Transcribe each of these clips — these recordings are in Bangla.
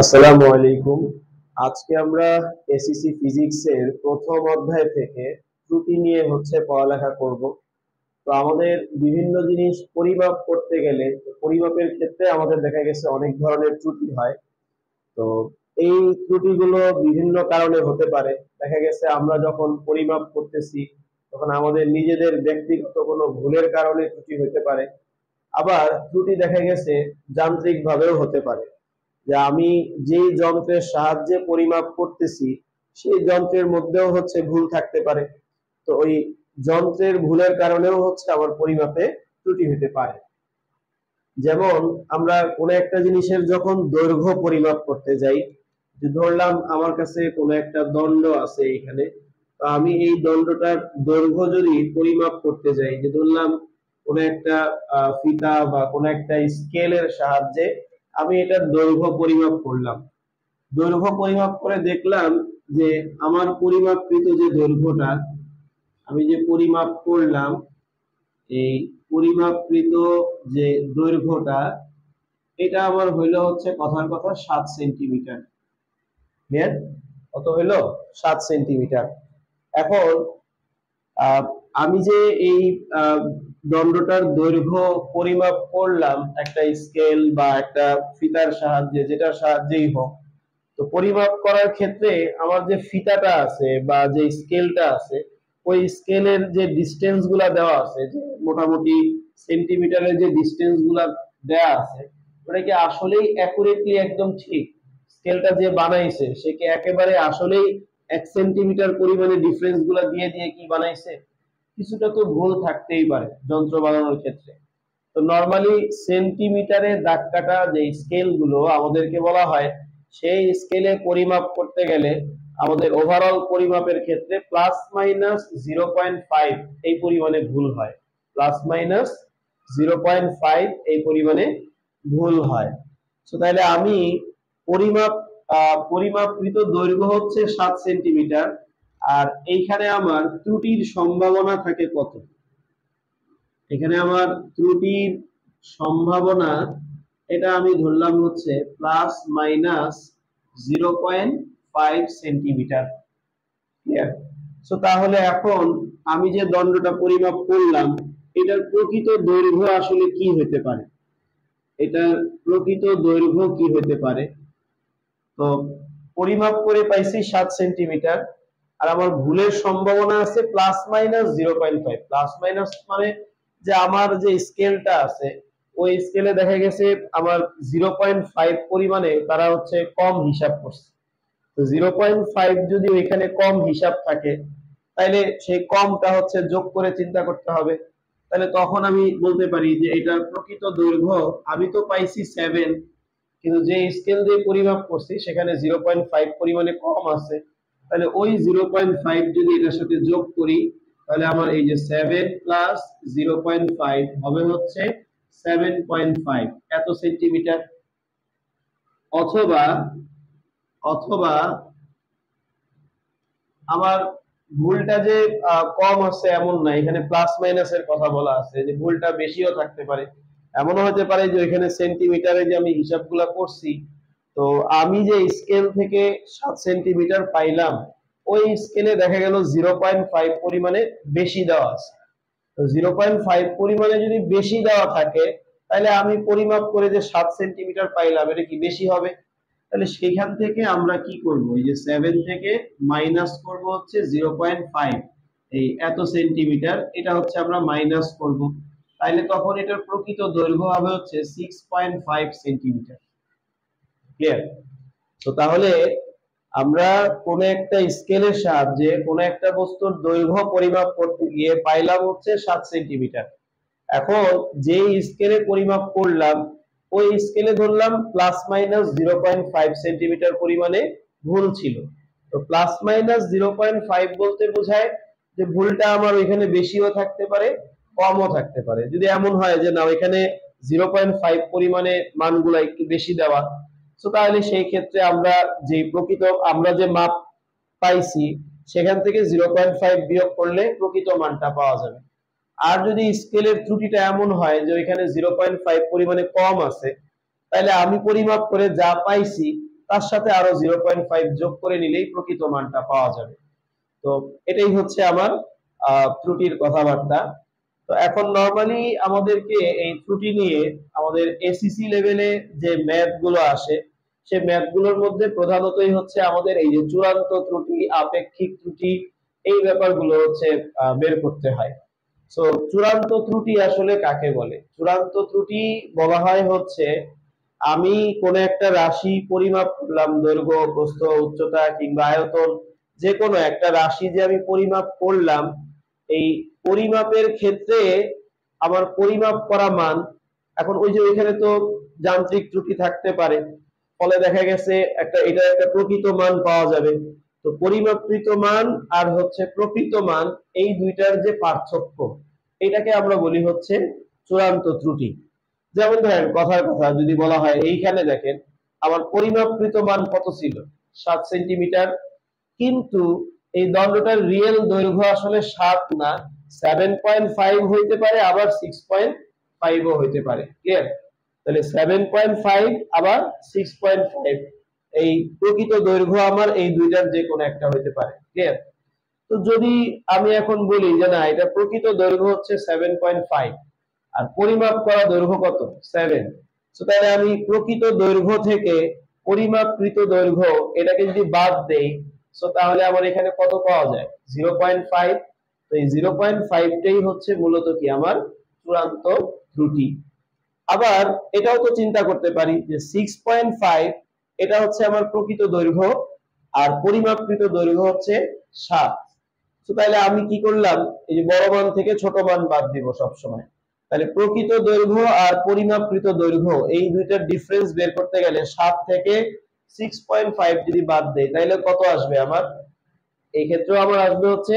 আসসালামু আলাইকুম। আজকে আমরা এসইসি ফিজিক্সের প্রথম অধ্যায় থেকে ত্রুটি নিয়ে পড়ালেখা করব। তো আমাদের বিভিন্ন জিনিস পরিমাপ করতে গেলে পরিমাপের ক্ষেত্রে আমাদের দেখা গেছে অনেক ধরনের ত্রুটি হয়। তো এই ত্রুটিগুলো বিভিন্ন কারণে হতে পারে। দেখা গেছে আমরা যখন পরিমাপ করতেছি তখন আমাদের নিজেদের ব্যক্তিগত কোনো ভুলের কারণে ত্রুটি হতে পারে। আবার ত্রুটি দেখা গেছে যান্ত্রিক ভাবেও হতে পারে, যে আমি যেই যন্ত্রের সাহায্যে পরিমাপ করতেছি সেই যন্ত্রের মধ্যেও ভুল থাকতে পারে। তো ওই যন্ত্রের ভুলের কারণেও আমার পরিমাপে ত্রুটি হতে পারে। যেমন আমরা কোনো একটা জিনিসের যখন দৈর্ঘ্য পরিমাপ করতে যাই, যে ধরলাম আমার কাছে কোনো একটা দণ্ড আছে এখানে, তো আমি এই দণ্ডটার দৈর্ঘ্য যদি পরিমাপ করতে যাই, যে ধরলাম কোনো একটা ফিতা বা কোনো একটা স্কেলের সাহায্যে আমি এটার দৈর্ঘ্য পরিমাপ করলাম। দৈর্ঘ্য পরিমাপ করে দেখলাম যে আমার পরিমাপকৃত যে দৈর্ঘ্যটা আমি যে পরিমাপ করলাম, এই পরিমাপকৃত যে দৈর্ঘ্যটা এটা আমার হইলো কথার কথা 7 সেন্টিমিটার। কত হইলো? 7 সেন্টিমিটার। এখন আমি যে এই দণ্ডটার দৈর্ঘ্য পরিমাপ করলাম একটা স্কেল বা একটা ফিতার সাহায্যে, যেটার সাহায্যেই হোক, তো পরিমাপ করার ক্ষেত্রে আমার যে ফিতাটা আছে বা যে স্কেলটা আছে, ওই স্কেলের যে ডিসটেন্স গুলা দেওয়া আছে, যে মোটামুটি সেন্টিমিটারের যে ডিসটেন্স গুলা দেওয়া আছে, ওটা কি আসলেই অ্যাকুরেটলি একদম ঠিক? স্কেলটা যে বানাইছে সে কি একেবারে আসলেই 1 সেন্টিমিটার পরিমাণে ডিফারেন্স গুলা দিয়ে দিয়ে কি বানাইছে? কিছুটা তো ভুল থাকতেই পারে যন্ত্র বানানোর ক্ষেত্রে। তো নরমালি সেন্টিমিটারে দাগ কাটা যে স্কেল গুলো আমাদেরকে বলা হয়, সেই স্কেলে পরিমাপ করতে গেলে আমাদের ওভারঅল পরিমাপের ক্ষেত্রে প্লাস মাইনাস 0.5 এই পরিমাণে ভুল হয়। প্লাস মাইনাস 0.5 এই পরিমাণে ভুল হয়। তো তাহলে আমি পরিমাপকৃত দৈর্ঘ্য 7 সেন্টিমিটার, আর এইখানে আমার ত্রুটির সম্ভাবনা থাকে কত? এখানে আমার ত্রুটির সম্ভাবনা এটা আমি ধরলাম plus minus 0.5 centimetre. Clear? So তাহলে এখন আমি যে দণ্ডটা পরিমাপ করলাম এটার প্রকৃত দৈর্ঘ্য আসলে কি হতে পারে? এটার প্রকৃত দৈর্ঘ্য কি হতে পারে? তো পরিমাপ করে পাইছি 7 সেন্টিমিটার, আর আমার ভুলের সম্ভাবনা আছে প্লাস মাইনাস 0.5। প্লাস মাইনাস মানে যে আমার যে স্কেলটা আছে ওই স্কেলে দেখা গেছে আমার 0.5 পরিমাণে তারা কম হিসাব করছে। তো 0.5 যদি ওইখানে কম হিসাব থাকে, তাহলে সেই কমটা যোগ করে চিন্তা করতে হবে। তাহলে তখন আমি বলতে পারি যে এটার প্রকৃত দৈর্ঘ্য আমি তো পাইছি 7, কিন্তু যে স্কেল দিয়ে পরিমাপ করছি সেখানে 0.5 পরিমাণে কম আছে। তাহলে ওই 0.5 যদি এটার সাথে যোগ করি, তাহলে আমার এই যে 7 প্লাস 0.5 হবে 7.5 এত সেন্টিমিটার। অথবা অথবা আমার ভুলটা যে কম আছে এমন না, এখানে প্লাস মাইনাসের কথা বলা আছে, যে ভুলটা বেশিও থাকতে পারে। এমনও হতে পারে যে এখানে সেন্টিমিটারে যে আমি হিসাবগুলো করছি, তো আমি যে স্কেল থেকে 7 সেন্টিমিটার পাইলাম ওই স্কেলে দেখা গেল 0.5 পরিমাণে বেশি দেওয়া আছে। তো 0.5 পরিমাণে যদি বেশি দেওয়া থাকে, তাহলে আমি পরিমাপ করে যে 7 সেন্টিমিটার পাইলাম এটা কি বেশি হবে? তাহলে সেখান থেকে আমরা কি করব, এই যে 7 থেকে মাইনাস করব 0.5, এই এত সেন্টিমিটার এটা আমরা মাইনাস করব। তাইলে তখন এটার প্রকৃত দৈর্ঘ্য হবে 6.5 সেন্টিমিটার। ক্লিয়ার? তো তাহলে আমরা কোন একটা স্কেলের সাহায্যে কোন একটা বস্তুর দৈর্ঘ্য পরিমাপ করতে গিয়ে পাইলাম 7 সেন্টিমিটার। এখন যে স্কেলে পরিমাপ করলাম ওই স্কেলে ধরলাম প্লাস মাইনাস 0.5 সেন্টিমিটার পরিমাণে ভুল ছিল। তো প্লাস মাইনাস 0.5 বলতে বোঝায় যে ভুলটা আমার ওইখানে বেশিও থাকতে পারে কমও থাকতে পারে। যদি এমন হয় যে না ওইখানে 0.5 পরিমাণে মানগুলা একটু বেশি দেওয়া, তো তাহলে সেই ক্ষেত্রে আমরা আমরা যে মাপ পাইছি সেখান থেকে 0.5 বিয়োগ করলে প্রকৃত মানটা পাওয়া যাবে। আর যদি স্কেলের ত্রুটিটা এমন হয় যে ওইখানে 0.5 পরিমাণে কম আছে, তাহলে আমি পরিমাপ করে যা পাইছি তার সাথে আরো 0.5 যোগ করে নিলেই প্রকৃত মানটা পাওয়া যাবে। তো এটাই হচ্ছে আমার ত্রুটির কথাবার্তা। তো এখন নরমালি আমাদেরকে এই ত্রুটি নিয়ে আমাদের এসিসি লেভেলে যে ম্যাথ গুলো আসে, সেই ম্যাথ গুলোর মধ্যে প্রধানতই হচ্ছে আমাদের এই যে চূড়ান্ত ত্রুটি, আপেক্ষিক ত্রুটি, এই ব্যাপারগুলো হচ্ছে বের করতে হয়। তো চূড়ান্ত ত্রুটি আসলে কাকে বলে? চূড়ান্ত ত্রুটি বলা হয় হচ্ছে আমি কোন একটা রাশি পরিমাপ করলাম, দৈর্ঘ্য, প্রস্থ, উচ্চতা কিংবা আয়তন, যে কোনো একটা রাশি যে আমি পরিমাপ করলাম, এই পরিমাপের ক্ষেত্রে আমার পরিমাপ করা মান, এখন ওই যে ওইখানে তো যান্ত্রিক ত্রুটি থাকতে পারে, ফলে দেখা গেছে এটা একটা প্রকৃত মান পাওয়া যাবে। তো পরিমাপকৃত মান আর হচ্ছে প্রকৃত মান, এই দুইটার যে পার্থক্য, এটাকে আমরা বলি হচ্ছে চূড়ান্ত ত্রুটি। যেমন ধরেন কথার কথা যদি বলা হয়, এইখানে দেখেন আমার পরিমাপকৃত মান কত ছিল, 7 সেন্টিমিটার, কিন্তু এই দণ্ডটার রিয়েল দৈর্ঘ্য আসলে 7 না, 7.5 হইতে পারে, আবার 6.5 ও হইতে পারে। ক্লিয়ার? তাহলে 7.5 আবার 6.5, এই প্রকৃত দৈর্ঘ্য আমার এই দুইটার যে কোনো একটা হইতে পারে। ক্লিয়ার? তো যদি আমি এখন বলি যে না, এটা প্রকৃত দৈর্ঘ্য হচ্ছে 7.5 আর পরিমাপ করা দৈর্ঘ্য কত, 7, তো তাহলে আমি প্রকৃত দৈর্ঘ্য থেকে পরিমাপকৃত দৈর্ঘ্য এটাকে যদি বাদ দেই, তো তাহলে আমার এখানে কত পাওয়া যায়, 0.5। তো এই 0.5টাই হচ্ছে মূলত কি আমার চূড়ান্ত ত্রুটি। আবার এটাও তো চিন্তা করতে পারি যে 6.5 এটা হচ্ছে আমার প্রকৃত দৈর্ঘ্য আর পরিমাপকৃত দৈর্ঘ্য হচ্ছে 7। তো তাহলে আমি কি করলাম, এই যে বড় মান থেকে ছোট মান বাদ দিব সব সময়। তাহলে প্রকৃত দৈর্ঘ্য আর পরিমাপকৃত দৈর্ঘ্য এই দুইটার ডিফারেন্স বের করতে গেলে 7 থেকে 6.5 যদি বাদ দেই, তাহলে কত আসবে আমার, এই ক্ষেত্রেও আমার আসবে হচ্ছে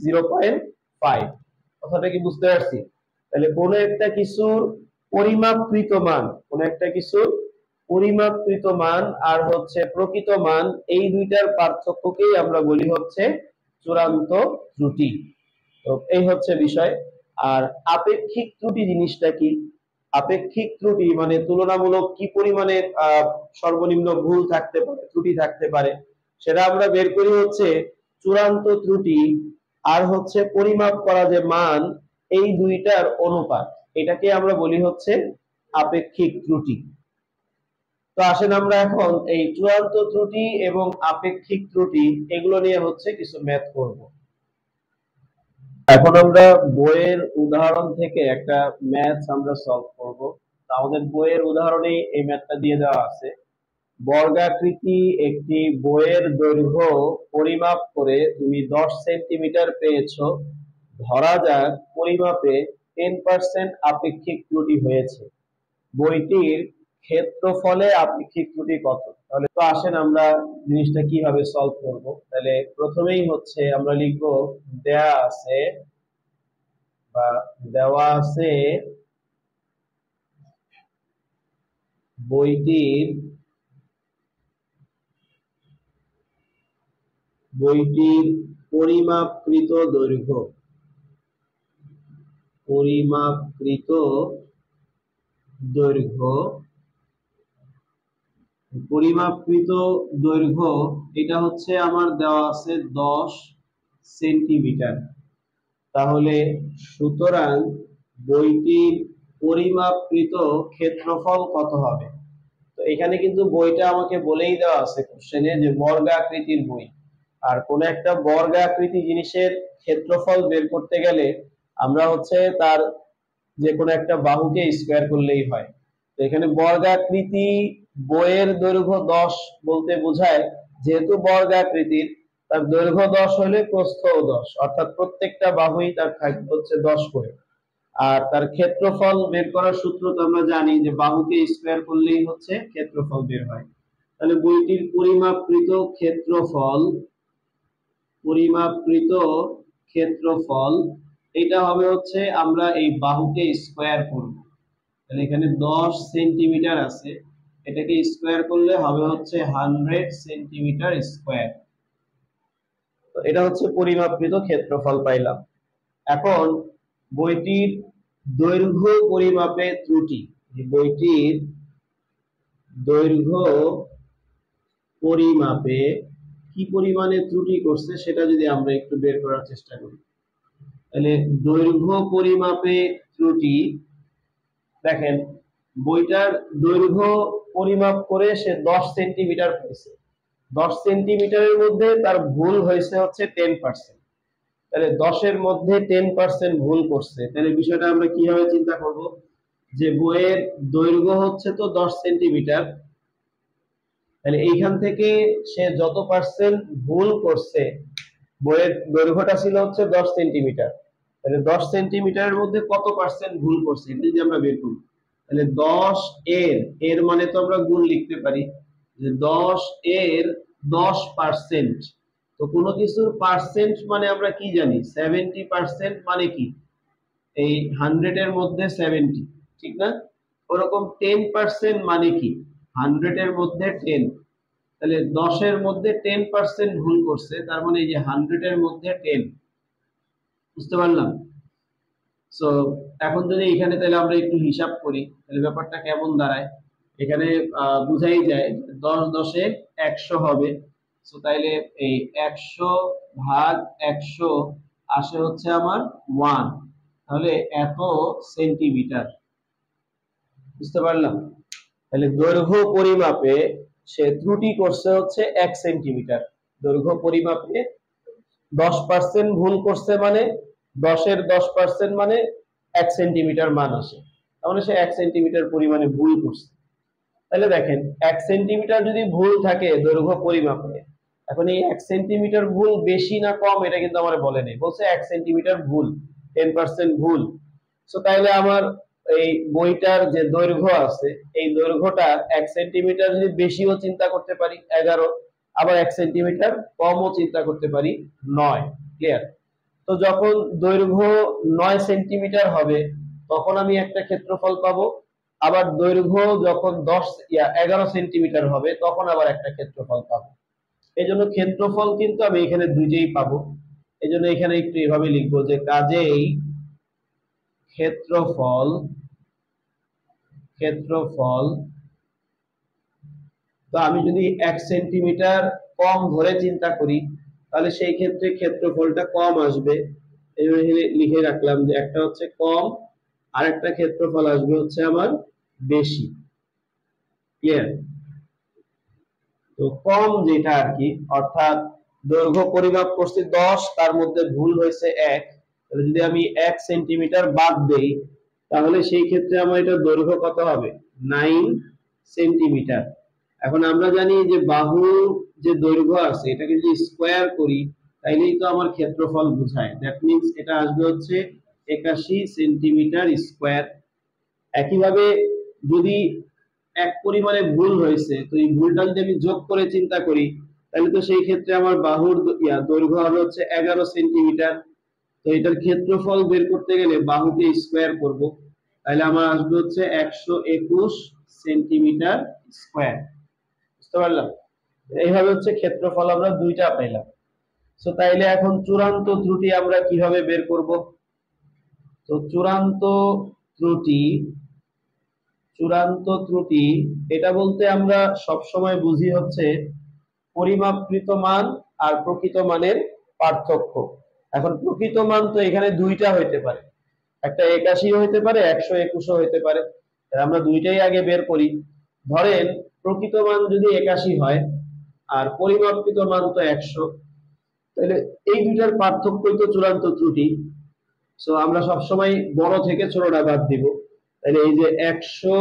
0.5। কথাটা কি বুঝতে পারছি? তাহলে কোন একটা কিছুর পরিমাপকৃত মান, কোন একটা কিছুর পরিমাপকৃত মান আর হচ্ছে প্রকৃত মান, এই দুইটার পার্থক্যকেই আমরা বলি হচ্ছে চূড়ান্ত ত্রুটি। তো এই হচ্ছে বিষয়। আর আপেক্ষিক ত্রুটি জিনিসটা কি? আপেক্ষিক ত্রুটি মানে তুলনামূলক কি পরিমাণে সর্বনিম্ন ভুল থাকতে পারে, ত্রুটি থাকতে পারে, সেটা আমরা বের করি হচ্ছে চূড়ান্ত ত্রুটি আর হচ্ছে পরিমাপ করা যে মান, এই দুইটার অনুপাত, এটাকে আমরা বলি হচ্ছে আপেক্ষিক ত্রুটি। তো আসেন আমরা এখন এই চূড়ান্ত ত্রুটি এবং আপেক্ষিক ত্রুটি এগুলো নিয়ে হচ্ছে কিছু ম্যাথ করব। এখন আমরা বইয়ের উদাহরণ থেকে একটা ম্যাথ আমরা সলভ করব। আমাদের বইয়ের উদাহরণে এই ম্যাথটা দিয়ে দেওয়া আছে। বর্গাকৃতি একটি বইয়ের দৈর্ঘ্য পরিমাপ করে তুমি 10 সেন্টিমিটার পেয়েছো। ধরা যাক পরিমাপে 10% আপেক্ষিক ত্রুটি হয়েছে। বইটির ক্ষেত্রফলে আপেক্ষিক ত্রুটি কত? তাহলে তো আসেন আমরা জিনিসটা কিভাবে সলভ করব। তাহলে প্রথমেই হচ্ছে আমরা লিখবো দেওয়া আছে বইটির পরিমাপকৃত দৈর্ঘ্য, পরিমাপকৃত দৈর্ঘ্য এটা হচ্ছে আমার দেওয়া আছে 10 সেন্টিমিটার। তাহলে সুতরাং বইটির পরিমাপকৃত ক্ষেত্রফল কত হবে? তো এখানে কিন্তু বইটা আমাকে বলেই দেওয়া আছে কোশ্চেনে যে বর্গাকৃতির বই, আর কোন একটা বর্গাকৃতি জিনিসের ক্ষেত্রফল বের করতে গেলে আমরা হচ্ছে তার যে কোনো একটা বাহুকে স্কয়ার করলেই হয়। তো এখানে বর্গাকৃতি বইয়ের দৈর্ঘ্য 10 বলতে বোঝায় যেহেতু বর্গাকৃতির, তার দৈর্ঘ্য 10 হলে প্রস্থও 10, অর্থাৎ প্রত্যেকটা বাহুই তার থাকবে হচ্ছে 10 করে। আর তার ক্ষেত্রফল বের করার সূত্র তো আমরা জানি যে বাহুকে স্কয়ার করলেই হচ্ছে ক্ষেত্রফল বের হয়। তাহলে বইটির পরিমাপকৃত ক্ষেত্রফল এটা হবে হচ্ছে, আমরা এই বাহুকে স্কয়ার করব। তাহলে এখানে 10 সেন্টিমিটার আছে, এটাকে স্কয়ার করলে হবে হচ্ছে 100 সেন্টিমিটার স্কয়ার। তো এটা হচ্ছে পরিমাপকৃত ক্ষেত্রফল পাইলাম। এখন বইটির দৈর্ঘ্য পরিমাপে ত্রুটি, বইটির দৈর্ঘ্য পরিমাপে কি পরিমাণে ত্রুটি করছে সেটা যদি আমরা একটু বের করার চেষ্টা করি, তাহলে দৈর্ঘ্য পরিমাপে ত্রুটি, দেখেন বইটার দৈর্ঘ্য পরিমাপ করে সে 10 সেন্টিমিটার পেয়েছে, 10 সেন্টিমিটারের মধ্যে তার ভুল হয়েছে হচ্ছে 10%। তাহলে 10-এর মধ্যে 10% ভুল করছে, তাহলে বিষয়টা আমরা কিভাবে চিন্তা করব, যে বইয়ের দৈর্ঘ্য হচ্ছে তো 10 সেন্টিমিটার, তাহলে এইখান থেকে সে যত পার্সেন্ট ভুল করছে, বইয়ের দৈর্ঘ্যটা ছিল হচ্ছে 10 সেন্টিমিটার, তাহলে 10 সেন্টিমিটারের মধ্যে কত পার্সেন্ট ভুল করছে এটা যদি আমরা বের করি, তাহলে 10 এর মানে তো আমরা গুণ লিখতে পারি, যে 10 এর 10%। তো কোনো কিছুর পার্সেন্ট মানে আমরা কি জানি, 70% মানে কি, এই 100 এর মধ্যে 70, ঠিক না? ওরকম 10% মানে কি, 100 এর মধ্যে 10, তাহলে 10 এর মধ্যে 10% ভুল করছে, তার মানে এই যে 100 এর মধ্যে 10, বুঝতে পারলাম? সো এখন যদি এখানে তাহলে আমরা একটু হিসাব করি, তাহলে ব্যাপারটা কেমন দাঁড়ায়, এখানে বুঝাই যায় 10 10-এ 100 হবে। সো তাইলে এই 100 ভাগ 100 আসে হচ্ছে আমার 1, তাহলে এত সেন্টিমিটার, বুঝতে পারলাম? তাহলে দৈর্ঘ্য পরিমাপে সে ত্রুটি করছে হচ্ছে 1 সেন্টিমিটার, দৈর্ঘ্য পরিমাপে 10% ভুল করছে, মানে 10-এর 10% মানে 1 সেন্টিমিটার মান আসে, তাহলে সে 1 সেন্টিমিটার পরিমাণে ভুল করছে। তাহলে দেখেন 1 সেন্টিমিটার যদি ভুল থাকে দৈর্ঘ্য পরিমাপে, এখন এই 1 সেন্টিমিটার ভুল বেশি না কম এটা কিন্তু আমার বলে নেই, বলছে 1 সেন্টিমিটার ভুল, 10% ভুল। সো তাইলে আমার এই বইটার যে দৈর্ঘ্য আছে, এই দৈর্ঘ্যটা 1 সেন্টিমিটার যদি বেশিও চিন্তা করতে পারি 11, আবার 1 সেন্টিমিটার কমও চিন্তা করতে পারি 9, ক্লিয়ার? তো যখন দৈর্ঘ্য 9 সেন্টিমিটার হবে তখন আমি একটা ক্ষেত্রফল পাবো, আবার দৈর্ঘ্য যখন 11 সেন্টিমিটার হবে তখন আবার একটা ক্ষেত্রফল পাবো। এই জন্য ক্ষেত্রফল কিন্তু আমি এখানে দুইটাই পাবো, এই জন্য এখানে একটু এভাবে লিখবো যে কাজেই ক্ষেত্রফল ক্ষেত্রফল তো আমি যদি 1 সেন্টিমিটার কম ধরে চিন্তা করি তাহলে সেই ক্ষেত্রে ক্ষেত্রফলটা কম আসবে, এই জন্য লিখে রাখলাম যে একটা হচ্ছে কম আর একটা ক্ষেত্রফল আসবে হচ্ছে আমার বেশি, ক্লিয়ার? তো কম যেটা আর কি, অর্থাৎ দৈর্ঘ্য পরিমাপ করছি 10, তার মধ্যে ভুল হয়েছে 1, তাহলে যদি আমি 1 সেন্টিমিটার বাদ দেই তাহলে সেই ক্ষেত্রে আমার এটা দৈর্ঘ্য কত হবে, 9 সেন্টিমিটার। এখন আমরা জানি যে বাহুর যে দৈর্ঘ্য আছে এটাকে যদি স্কয়ার করি তাইলেই তো আমার ক্ষেত্রফল বোঝায়, দ্যাট মিন্স এটা আসবে হচ্ছে 81 সেন্টিমিটার স্কয়ার। একইভাবে যদি এক পরিমাণে ভুল হয়েছে, তো এই ভুলটা যদি আমি যোগ করে চিন্তা করি তাহলে তো সেই ক্ষেত্রে আমার বাহুর দৈর্ঘ্য হবে হচ্ছে 11 সেন্টিমিটার। তো এটার ক্ষেত্রফল বের করতে গেলে বাহুকে স্কয়ার করব, তাহলে আমার আসবে হচ্ছে 121 সেন্টিমিটার স্কয়ার, বুঝতে পারলাম? এইভাবে হচ্ছে ক্ষেত্রফল আমরা দুইটা পাইলাম। সো তাইলে এখন চূড়ান্ত ত্রুটি আমরা কিভাবে বের করব? তো চূড়ান্ত ত্রুটি এটা বলতে আমরা সব সময় বুঝি হচ্ছে পরিমাপকৃত মান আর প্রকৃত মানের পার্থক্য। এখন প্রকৃত মান তো এখানে দুইটা হইতে পারে, একটা 81 হইতে পারে, 121 হইতে পারে, আমরা দুইটাই আগে বের করি। ধরেন প্রকৃত মান যদি 81 হয় আর পরিমাপকৃত মান তো 100, তাহলে এই দুইটার পার্থক্যই তো চূড়ান্ত ত্রুটি। সো আমরা সবসময় বড় থেকে ছোটটা বাদ দিব, তাহলে এই যে 100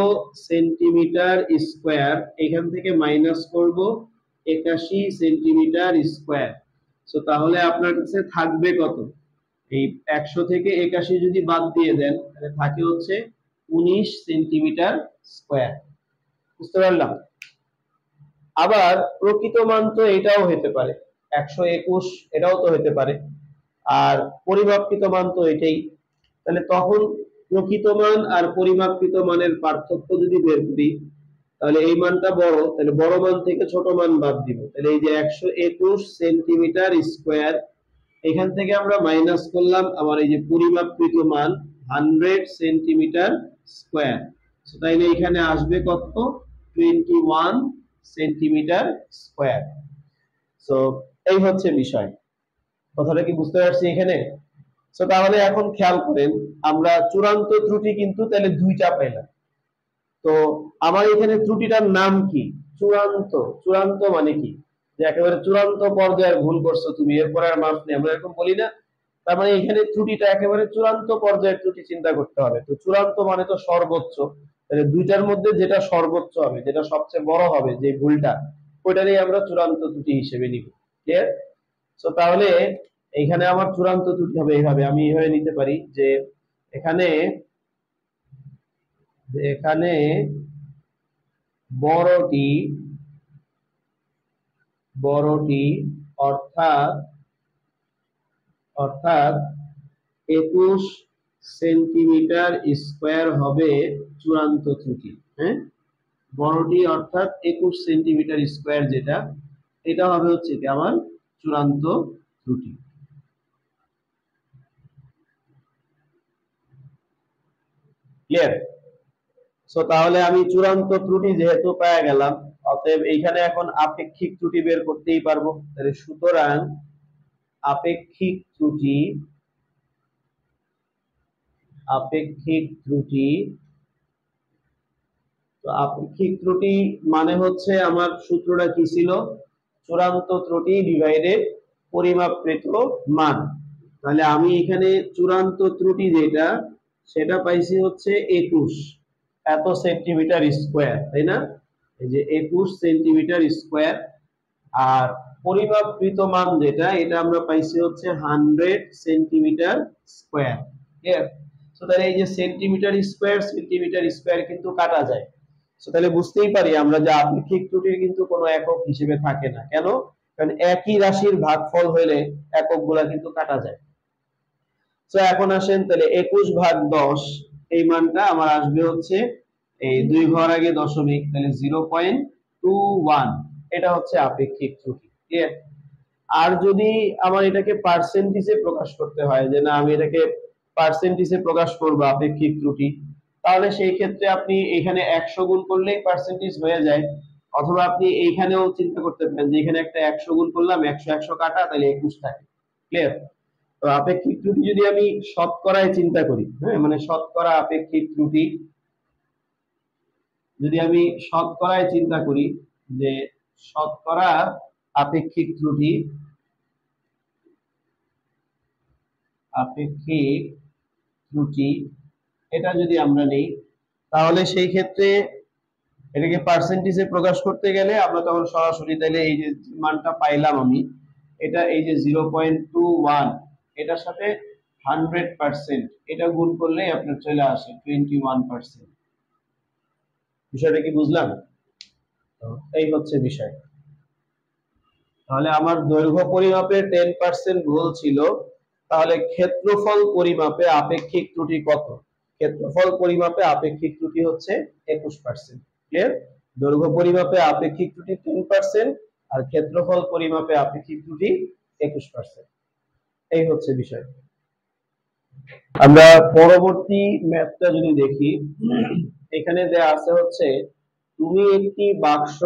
সেন্টিমিটার স্কয়ার এখান থেকে মাইনাস করব 81 সেন্টিমিটার স্কয়ার। সো তাহলে আপনার কাছে থাকবে কত, এই 100 থেকে 81 যদি বাদ দিয়ে দেন তাহলে থাকে হচ্ছে 19 সেন্টিমিটার স্কয়ার, বুঝতে পারলাম? আবার প্রকৃত মান তো এটাও হতে পারে 121, এটাও তো হতে পারে, আর পরিমাপকৃত মান তো এটাই। তাহলে তখন প্রকৃত মান আর পরিমাপকৃত মানের পার্থক্য যদি বের করি তাহলে এই মানটা বড়, তাহলে বড় মান থেকে ছোট মান বাদ দিব, তাহলে এই যে 121 সেন্টিমিটার স্কয়ার এখান থেকে আমরা মাইনাস করলাম আমার এই যে পরিমাপকৃত মান 100 সেন্টিমিটার স্কয়ার। তাইলে এখানে আসবে কত, 21 সেন্টিমিটার স্কয়ার। সো এই হচ্ছে বিষয়, কথাটা কি বুঝতে পারছি এখানে? সো তাহলে এখন খেয়াল করেন, আমরা চূড়ান্ত ত্রুটি কিন্তু তাহলে দুইটা পেলাম। তো আমার এখানে ত্রুটিটার নাম কি? চূড়ান্ত। চূড়ান্ত মানে কি? যে একেবারে চূড়ান্ত পর্যায়ে ভুল করছো তুমি, এরপর আর মাফ নেই, আমরা এরকম বলি না? তার মানে এখানে ত্রুটিটা একেবারে চূড়ান্ত পর্যায়ের ত্রুটি চিন্তা করতে হবে। তো চূড়ান্ত মানে তো সর্বোচ্চ, তাহলে দুইটার মধ্যে যেটা সর্বোচ্চ হবে, যেটা সবচেয়ে বড় হবে, যে ভুলটা, ওইটারই আমরা চূড়ান্ত ত্রুটি হিসেবে নিব। ক্লিয়ার? সো তাহলে এইখানে আমার চূড়ান্ত ত্রুটি হবে এইভাবে, আমি এইভাবে নিতে পারি যে এখানে এখানে বড়টি বড়টি অর্থাৎ অর্থাৎ 21 সেন্টিমিটার স্কয়ার হবে চূড়ান্ত ত্রুটি। হ্যাঁ, বড়টি অর্থাৎ 21 সেন্টিমিটার স্কয়ার, যেটা এটা হবে হচ্ছে কি আমার চূড়ান্ত ত্রুটি। ক্লিয়ার? সো তাহলে আমি চূড়ান্ত ত্রুটি যেহেতু পেয়ে গেলাম, অতএব এইখানে এখন আপেক্ষিক ত্রুটি বের করতেই পারবো। তাহলে সুতরাং আপেক্ষিক ত্রুটি আপেক্ষিক ত্রুটি তো আপেক্ষিক ত্রুটি মানে হচ্ছে আমার সূত্রটা কি ছিল? চূড়ান্ত ত্রুটি ডিভাইডেড পরিমাপকৃত মান। তাহলে আমি এখানে চূড়ান্ত ত্রুটি যেটা, সেটা পাইছি হচ্ছে 21 এত সেন্টিমিটার স্কয়ার, তাই না? এই যে 21 সেন্টিমিটার স্কয়ার। আর পরিমাপকৃত মান যেটা, এটা আমরা পাইছি হচ্ছে 100 সেন্টিমিটার স্কয়ার। ক্লিয়ার? সো তাহলে এই যে সেন্টিমিটার স্কয়ার কিন্তু কাটা যায়। সো তাহলে বুঝতেই পারি আমরা যে আপেক্ষিক ত্রুটির কিন্তু কোনো একক হিসেবে থাকে না। কেন? কারণ একই রাশির ভাগফল হলে এককগুলা কিন্তু কাটা যায়। সো এখন আসেন, তাহলে 21/10 এই মানটা আমার আসবে হচ্ছে এই 2 ঘর আগে দশমিক, তাহলে 0.21, এটা হচ্ছে আপেক্ষিক ত্রুটি। ক্লিয়ার? আর যদি আমার এটাকে পার্সেন্টেজে প্রকাশ করতে হয়, যে না আমি এটাকে পার্সেন্টেজে প্রকাশ করব আপেক্ষিক ত্রুটি, তাহলে সেই ক্ষেত্রে আপনি এখানে 100 গুণ করলেই পার্সেন্টেজ হয়ে যায়। অথবা আপনি এইখানেও চিন্তা করতে পারেন যে এখানে একটা 100 গুণ করলাম, 100 কাটা, তাহলে 21 থাকে। ক্লিয়ার? তো আপেক্ষিক ত্রুটি যদি আমি শতকরায় চিন্তা করি, হ্যাঁ, মানে শতকরা আপেক্ষিক ত্রুটি যদি আমি শতকরায় চিন্তা করি, যে শতকরা আপেক্ষিক ত্রুটি আপেক্ষিক ত্রুটি এটা যদি আমরা নেই, তাহলে সেই ক্ষেত্রে এটাকে পার্সেন্টেজে প্রকাশ করতে গেলে আমরা তখন সরাসরি তাহলে এই যে মানটা পাইলাম আমি, এটা এই যে 0.21, এটার সাথে 100% এটা গুণ করলে আপনার চলে আসে 21%। বিষয়টা কি বুঝলাম? তো এই হচ্ছে বিষয়। তাহলে আমার দৈর্ঘ্য পরিমাপে 10% ভুল ছিল, তাহলে ক্ষেত্রফল পরিমাপে আপেক্ষিক ত্রুটি কত? ক্ষেত্রফল পরিমাপে আপেক্ষিক ত্রুটি হচ্ছে 21%। ক্লিয়ার? দৈর্ঘ্য পরিমাপে আপেক্ষিক ত্রুটি 10%, আর ক্ষেত্রফল পরিমাপে আপেক্ষিক ত্রুটি 21%। এই হচ্ছে বিষয়। আমরা পরবর্তী ম্যাথটা যদি দেখি, এখানে দেয়া আছে হচ্ছে তুমি একটি বাক্স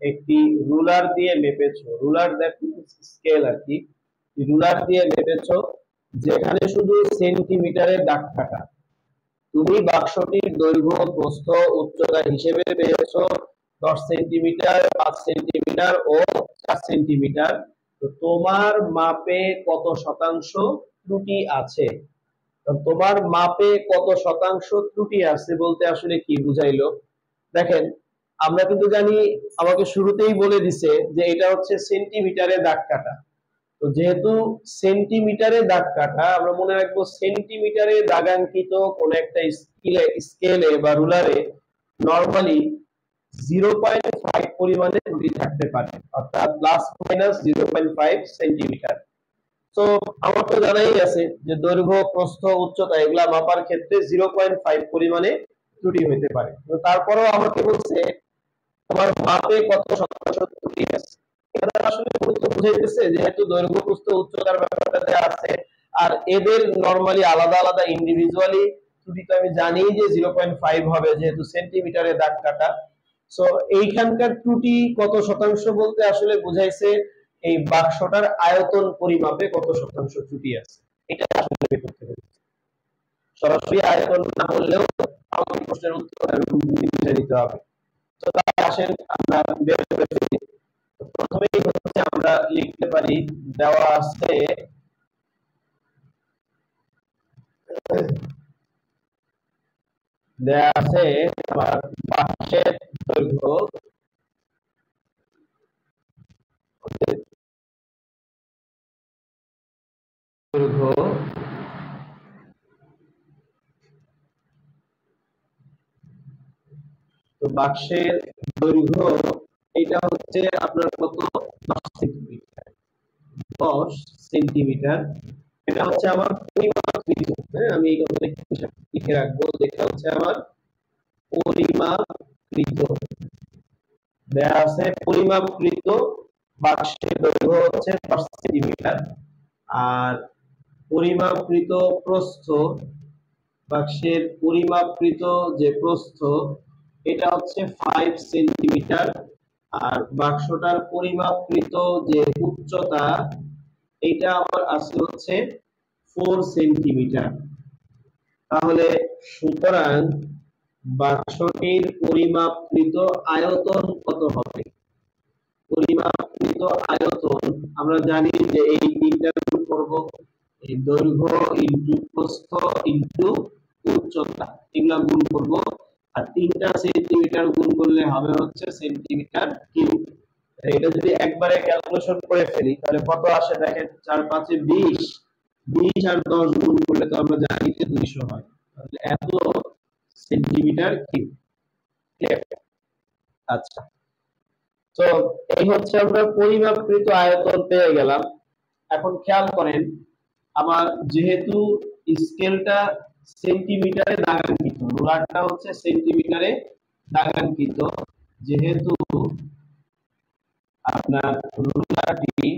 একটি রুলার দিয়ে মেপেছো, রুলার দ্যাট মিন্স স্কেল আর কি, রুলার দিয়ে মেপেছো, যেখানে শুধু সেন্টিমিটারে দাগ কাটা। তুমি বাক্সটির দৈর্ঘ্য, প্রস্থ, উচ্চতা হিসেবে পেয়েছো 10 সেন্টিমিটার, 5 সেন্টিমিটার ও 4 সেন্টিমিটার। তো তোমার মাপে কত শতাংশ ত্রুটি আছে? তোমার মাপে কত শতাংশ ত্রুটি আছে বলতে আসলে কি বুঝাইলো? দেখেন, আমরা কিন্তু জানি, আমাকে শুরুতেই বলে দিছে যে এটা হচ্ছে সেন্টিমিটারে দাগ কাটা। তো যেহেতু সেন্টিমিটারে দাগ কাটা, আমরা মনে রাখবো সেন্টিমিটারে দাগাঙ্কিত কোন একটা স্কেলে বা রুলারে নরমালি 0.5 পরিমাণে ত্রুটি থাকতে পারে, অর্থাৎ প্লাস মাইনাস 0.5 সেন্টিমিটার। তো আমার তো জানাই আছে যে দৈর্ঘ্য, প্রস্থ, উচ্চতা এগুলা মাপার ক্ষেত্রে 0.5 পরিমাণে ত্রুটি হইতে পারে। তো তারপরেও আমাকে বলছে তোমার মাপে কত শতাংশ ত্রুটি আছে। এটা আসলে মূলত বুঝাইতেছে যেহেতু দৈর্ঘ্য, প্রস্থ, উচ্চতার ব্যাপারটা দেয়া আছে, আর এদের নরমালি আলাদা আলাদা ইন্ডিভিজুয়ালি ত্রুটি তো আমি জানি যে 0.5 হবে, যেহেতু সেন্টিমিটারে দাগ কাটা। সো এইখানকার ত্রুটি কত শতাংশ বলতে আসলে বোঝাইছে এই বাক্সটার আয়তন পরিমাপে কত শতাংশ ত্রুটি আছে, এটা আসলে বের করতে হবে। সরাসরি আয়তন না বললেও আমাকে প্রশ্নের উত্তর বুঝে নিতে হবে। তো তাই আসেন আমরা বের করে ফেলি। প্রথমেই হচ্ছে আমরা লিখতে পারি দেওয়া আছে আমার বাক্সের দৈর্ঘ্য দৈর্ঘ্য তো বাক্সের দৈর্ঘ্য এটা হচ্ছে আপনার কত 10 সেন্টিমিটার 10 সেন্টিমিটার। এটা হচ্ছে আমার পরিমাপকৃত, হ্যাঁ আমি এই কথাটা লিখে রাখবো, এটা হচ্ছে আমার পরিমাপকৃত, দেয়া আছে পরিমাপকৃত বাক্সের দৈর্ঘ্য হচ্ছে 10 সেন্টিমিটার আর পরিমাপকৃত প্রস্থ, বাক্সের পরিমাপকৃত যে প্রস্থ এটা হচ্ছে 5 সেন্টিমিটার আর বাক্সটার পরিমাপকৃত যে উচ্চতা এটা আমার আছে হচ্ছে 4 সেন্টিমিটার। তাহলে সুতরাং বাক্সটির পরিমাপকৃত আয়তন কত হবে? পরিমাপকৃত আয়তন আমরা জানি যে এই তিনটা গুণ করব, এই দৈর্ঘ্য ইনটু প্রস্থ ইনটু উচ্চতা, এগুলা গুণ করব আর 3টা সেন্টিমিটার গুণ করলে হবে হচ্ছে সেন্টিমিটার কিউব। এটা যদি একবারে ক্যালকুলেশন করে ফেলি তাহলে কত আসে দেখেন, 4 5 এ 20, 20 আর 10 গুণ করলে তো আমরা জানি যে 200 হয়, তাহলে এত সেন্টিমিটার কিউব। আচ্ছা, তো এই হচ্ছে আমরা পরিমাপকৃত আয়তন পেয়ে গেলাম। এখন খেয়াল করেন আমার যেহেতু স্কেলটা সেন্টিমিটারে দাগাঙ্কিত, রুলারটা হচ্ছে সেন্টিমিটারে দাগাঙ্কিত, যেহেতু আপনার রুলারটি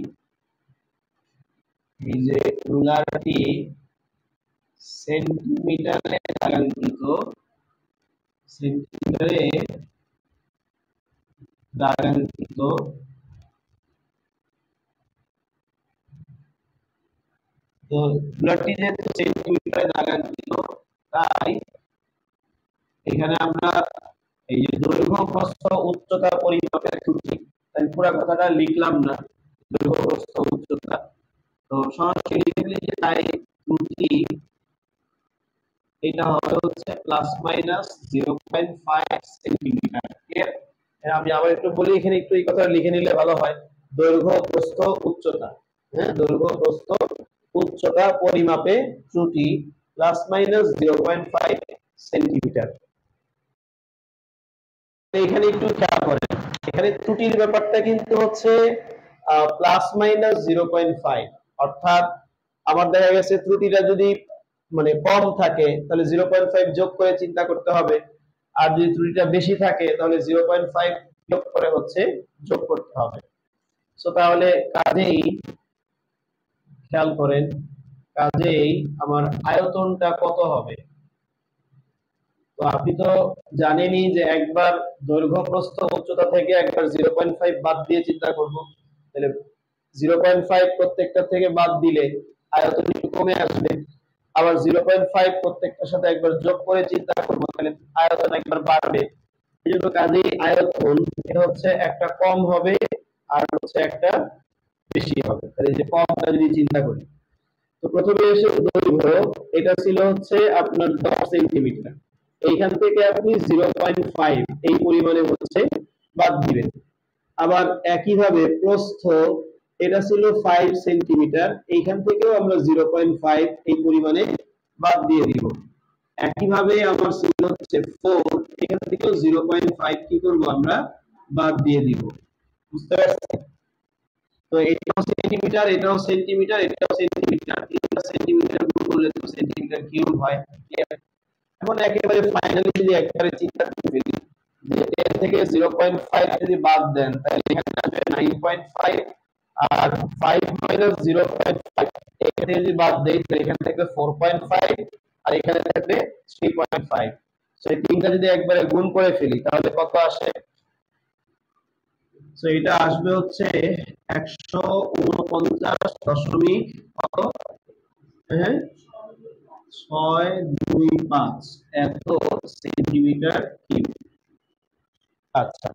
এই যে রুলারটি সেন্টিমিটারে দাগাঙ্কিত, সেন্টিমিটারে দাগাঙ্কিত, তো রুলারটি যেহেতু সেন্টিমিটারে দাগাঙ্কিত তাই এখানে আমরা এই যে দৈর্ঘ্য প্রস্থ উচ্চতা পরিমাপের ত্রুটি, তাই পুরো কথাটা লিখলাম না, দৈর্ঘ্য প্রস্থ উচ্চতা, তো সরাসরি লিখে দিই যে তাই ত্রুটি এটা হবে হচ্ছে প্লাস মাইনাস 0.5 সেন্টিমিটার। ক্লিয়ার? আমি আবার একটু বলি, এখানে একটু এই কথা লিখে নিলে ভালো হয়, দৈর্ঘ্য প্রস্থ উচ্চতা, হ্যাঁ দৈর্ঘ্য প্রস্থ উচ্চতা পরিমাপে ত্রুটি প্লাস মাইনাস 0.5 সেন্টিমিটার। এখানে একটু খেয়াল করেন, এখানে ত্রুটির ব্যাপারটা কিন্তু হচ্ছে প্লাস মাইনাস 0.5, অর্থাৎ আমার দেখা গেছে ত্রুটিটা যদি মানে কম থাকে তাহলে 0.5 যোগ করে চিন্তা করতে হবে, আর যদি ত্রুটিটা বেশি থাকে তাহলে 0.5 যোগ করে হচ্ছে যোগ করতে হবে। সো তাহলে কাজেই খেয়াল করেন, কাজেই আমার আয়তনটা কত হবে? তো আপনি তো জানেনই যে একবার দৈর্ঘ্য প্রস্থ উচ্চতা থেকে একবার 0.5 বাদ দিয়ে চিন্তা করব, তাহলে 0.5 প্রত্যেকটা থেকে বাদ দিলে আয়তন একটু কমে আসবে, আবার 0.5 প্রত্যেকটার সাথে একবার যোগ করে চিন্তা করব তাহলে আয়তন একবার বাড়বে। এই জন্য কাজেই আয়তন এটা হচ্ছে একটা কম হবে আর হচ্ছে একটা বেশি হবে। তাহলে এই যে কমটা যদি চিন্তা করি, তো প্রথমে এসে দৈর্ঘ্য এটা ছিল হচ্ছে আপনার 10 সেন্টিমিটার, এইখান থেকে আপনি 0.5 এই পরিমাণে হচ্ছে বাদ দিবেন। আবার একইভাবে প্রস্থ এটা ছিল 5 সেন্টিমিটার, এইখান থেকেও আমরা 0.5 এই পরিমাণে বাদ দিয়ে দিব। একইভাবে আমার ছিল হচ্ছে 4, এখান থেকেও 0.5 কি করব আমরা বাদ দিয়ে দিব। বুঝতে পারছেন? তো এটাও সেন্টিমিটার, এটাও সেন্টিমিটার, এটাও সেন্টিমিটার, তিনটা সেন্টিমিটার গুণ করলে তো সেন্টিমিটার কিউব হয়। এখন একেবারে ফাইনালি যদি একবারে চিন্তা করে ফেলি যে এর থেকে 0.5 যদি বাদ দেন তাহলে এখানে আসবে 9.5 আর 5 মাইনাস 0.5 এখানে যদি বাদ দেই তাহলে এখানে থাকবে 4.5 আর এখানে থাকবে 3.5। সো এই তিনটা যদি একবারে গুণ করে ফেলি তাহলে কত আসে? সো এটা আসবে হচ্ছে 149 কত, হ্যাঁ 625 এত সেন্টিমিটার কিউব। আচ্ছা,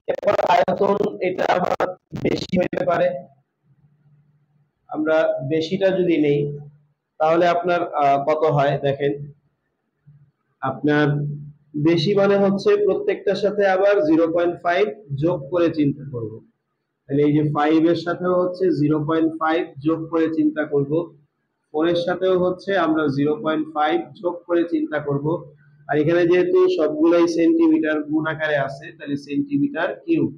এরপর আয়তন এটা আবার বেশি হতে পারে। আমরা বেশিটা যদি নেই তাহলে আপনার কত হয় দেখেন, আপনার বেশি মানে হচ্ছে প্রত্যেকটার সাথে আবার 0.5 যোগ করে চিন্তা করব। তাহলে এই যে 5 এর সাথেও হচ্ছে 0.5 যোগ করে চিন্তা করব, 4 এর সাথেও হচ্ছে আমরা 0.5 যোগ করে চিন্তা করব। আর এখানে যেহেতু সবগুলাই সেন্টিমিটার গুণ আকারে আছে, তাহলে সেন্টিমিটার কিউব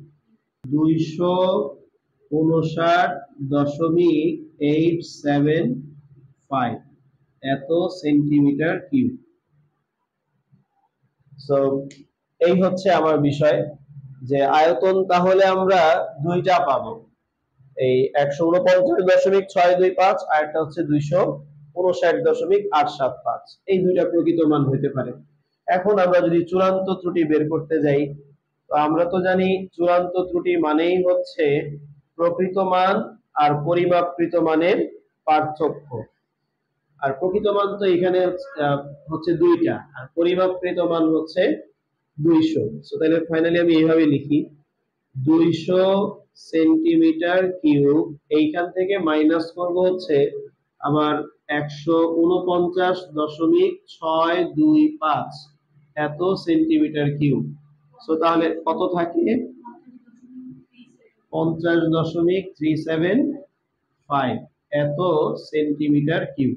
259.875 এত সেন্টিমিটার কিউব। সো এই হচ্ছে আমার বিষয় যে আয়তন তাহলে আমরা দুইটা পাবো, এই 149.625 আর একটা হচ্ছে 259.875, এই দুইটা প্রকৃত মান হতে পারে। এখন আমরা যদি চূড়ান্ত ত্রুটি বের করতে যাই, তো আমরা তো জানি চূড়ান্ত ত্রুটি মানেই হচ্ছে প্রকৃত মান আর পরিমাপকৃত মানের পার্থক্য। আর প্রকৃত মান তো এখানে হচ্ছে দুইটা, আর পরিমাপকৃত মান হচ্ছে 200। সো তাহলে ফাইনালি আমি এইভাবে লিখি 200 সেন্টিমিটার কিউব, এইখান থেকে মাইনাস করব হচ্ছে আমার 149.625 এত সেন্টিমিটার কিউব। সো তাহলে কত থাকে 50.375 এত সেন্টিমিটার কিউব।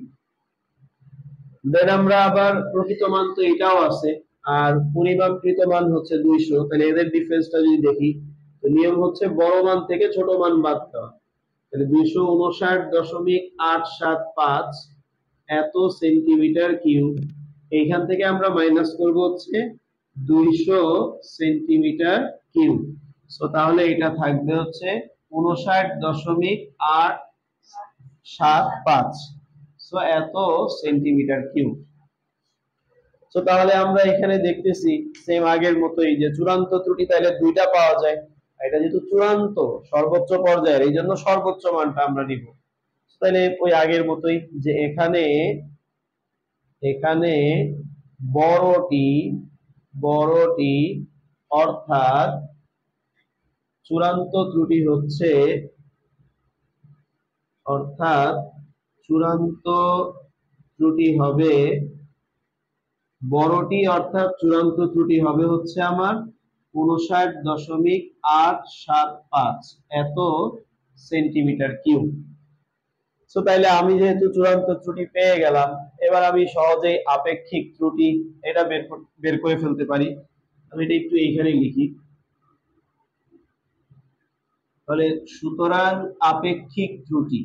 দেন আমরা আবার প্রকৃত মান তো এটাও আছে, আর পরিমাপকৃত মান হচ্ছে 200, তাহলে এদের ডিফারেন্সটা যদি দেখি, তো নিয়ম হচ্ছে বড় মান থেকে ছোট মান বাদ দেওয়া। তাহলে 259.875 এত সেন্টিমিটার কিউব, এইখান থেকে আমরা মাইনাস করব হচ্ছে 200 সেন্টিমিটার কিউব। সো তাহলে এটা থাকবে হচ্ছে 59.875, সো এত সেন্টিমিটার কিউব। সো তাহলে আমরা এখানে দেখতেছি সেম আগের মতোই যে চূড়ান্ত ত্রুটি তাহলে দুইটা পাওয়া যায়, এটা যেহেতু চূড়ান্ত সর্বোচ্চ পর্যায়ের এই জন্য সর্বোচ্চ মানটা আমরা নিব। তাহলে ওই আগের মতোই যে এখানে এখানে বড়টি বড়টি অর্থাৎ চূড়ান্ত ত্রুটি হচ্ছে, অর্থাৎ চূড়ান্ত ত্রুটি হবে বড়টি, অর্থাৎ চূড়ান্ত ত্রুটি হবে হচ্ছে আমার 59.875 এত সেন্টিমিটার কিউব। সো তাইলে আমি যেহেতু চূড়ান্ত ত্রুটি পেয়ে গেলাম, এবার আমি সহজেই আপেক্ষিক ত্রুটি এটা বের করে ফেলতে পারি। আমি এটা একটু এইখানে লিখি, তাহলে সুতরাং আপেক্ষিক ত্রুটি,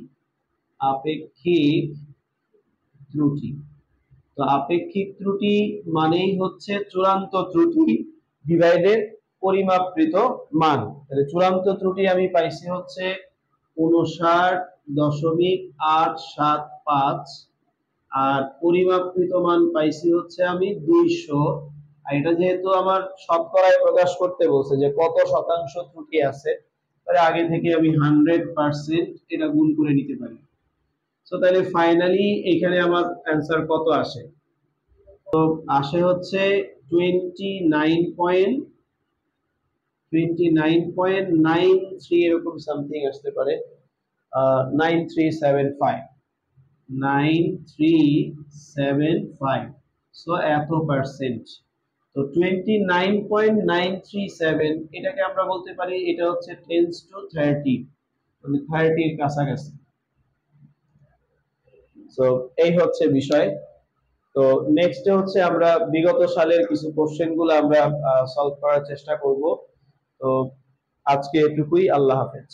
আপেক্ষিক ত্রুটি, তো আপেক্ষিক ত্রুটি মানেই হচ্ছে চূড়ান্ত ত্রুটি ডিভাইডেড পরিমাপকৃত মান। তাহলে চূড়ান্ত ত্রুটি আমি পাইছি হচ্ছে 59.875 আর পরিমাপকৃত মান পাইছি হচ্ছে আমি 200। আর এটা যেহেতু আমার শতকরায় প্রকাশ করতে বলছে যে কত শতাংশ ত্রুটি আছে, তাহলে আগে থেকে আমি 100% এটা গুণ করে নিতে পারি। সো তাহলে ফাইনালি এখানে আমার অ্যান্সার কত আসে, তো আসে হচ্ছে 29.93 এরকম সামথিং আসতে পারে, 9375 সো এত পার্সেন্ট। তো 29.937 এটাকে আমরা বলতে পারি এটা হচ্ছে 10 to 30, মানে 30 এর কাছাকাছি। সো এই হচ্ছে বিষয়। তো নেক্সট হচ্ছে আমরা বিগত সালের কিছু কোশ্চেন গুলো আমরা সলভ করার চেষ্টা করব। তো আজকে এটুকুই, আল্লাহ হাফেজ।